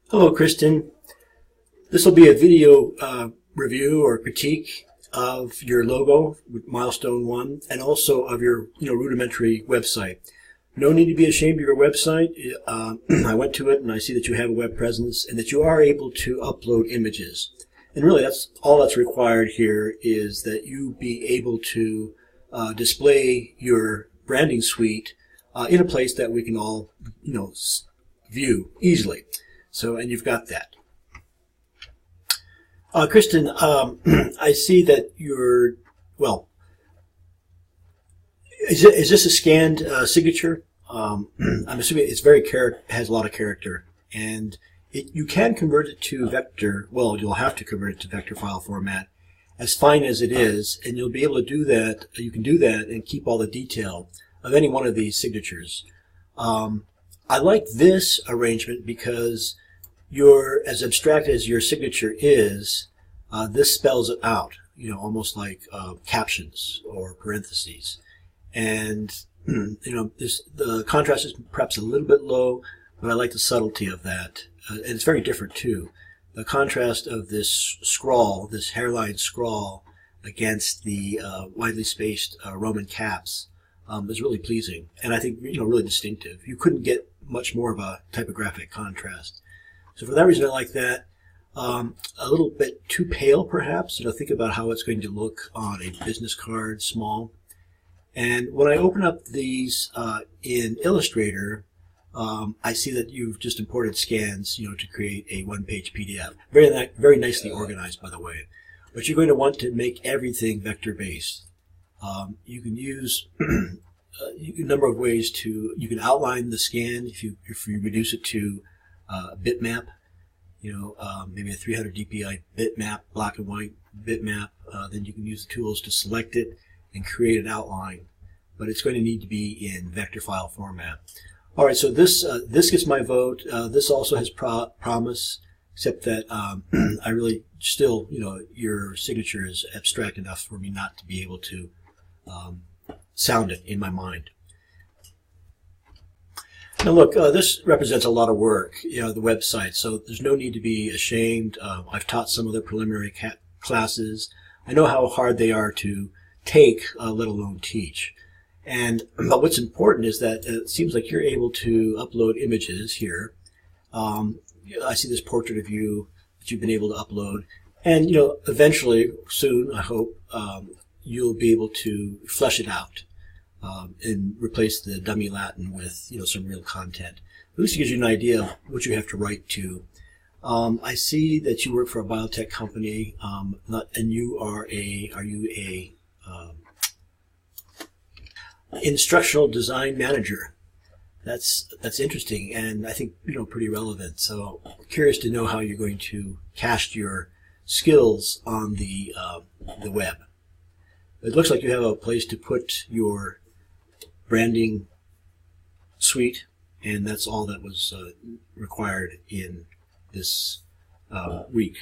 Hello, Kristen. This will be a video review or critique of your logo, Milestone 1, and also of your rudimentary website. No need to be ashamed of your website. I went to it and I see that you have a web presence and that you are able to upload images. And really, that's all that's required here is that you be able to display your branding suite in a place that we can all view easily. So, and you've got that. Kristen, I see that you're, well, is this a scanned signature? I'm assuming it's has a lot of character, and you can convert it to vector. Well, you'll have to convert it to vector file format, as fine as it is, and you'll be able to do that. You can do that and keep all the detail of any one of these signatures. I like this arrangement because as abstract as your signature is, this spells it out, almost like captions or parentheses. And, the contrast is perhaps a little bit low, but I like the subtlety of that. And it's very different, too. The contrast of this scrawl, this hairline scrawl, against the widely spaced Roman caps is really pleasing. And I think, really distinctive. You couldn't get much more of a typographic contrast. So for that reason, I like that. A little bit too pale, perhaps. Think about how it's going to look on a business card, small. And when I open up these in Illustrator, I see that you've just imported scans, to create a one-page PDF. Very nicely organized, by the way. But you're going to want to make everything vector-based. You can use a number of ways you can outline the scan if you reduce it to bitmap, maybe a 300 dpi bitmap, black and white bitmap. Then you can use the tools to select it and create an outline, but it's going to need to be in vector file format. All right, so this gets my vote. This also has promise, except that I really still, your signature is abstract enough for me not to be able to sound it in my mind. Now look, this represents a lot of work, the website, so there's no need to be ashamed. I've taught some of the preliminary classes. I know how hard they are to take, let alone teach. But what's important is that it seems like you're able to upload images here. I see this portrait of you that you've been able to upload. And, eventually, soon, I hope, you'll be able to flesh it out. And replace the dummy Latin with some real content. At least it gives you an idea of what you have to write to. I see that you work for a biotech company, and you are you a instructional design manager? That's interesting, and I think pretty relevant. So curious to know how you're going to cast your skills on the web. It looks like you have a place to put your branding suite, and that's all that was required in this week.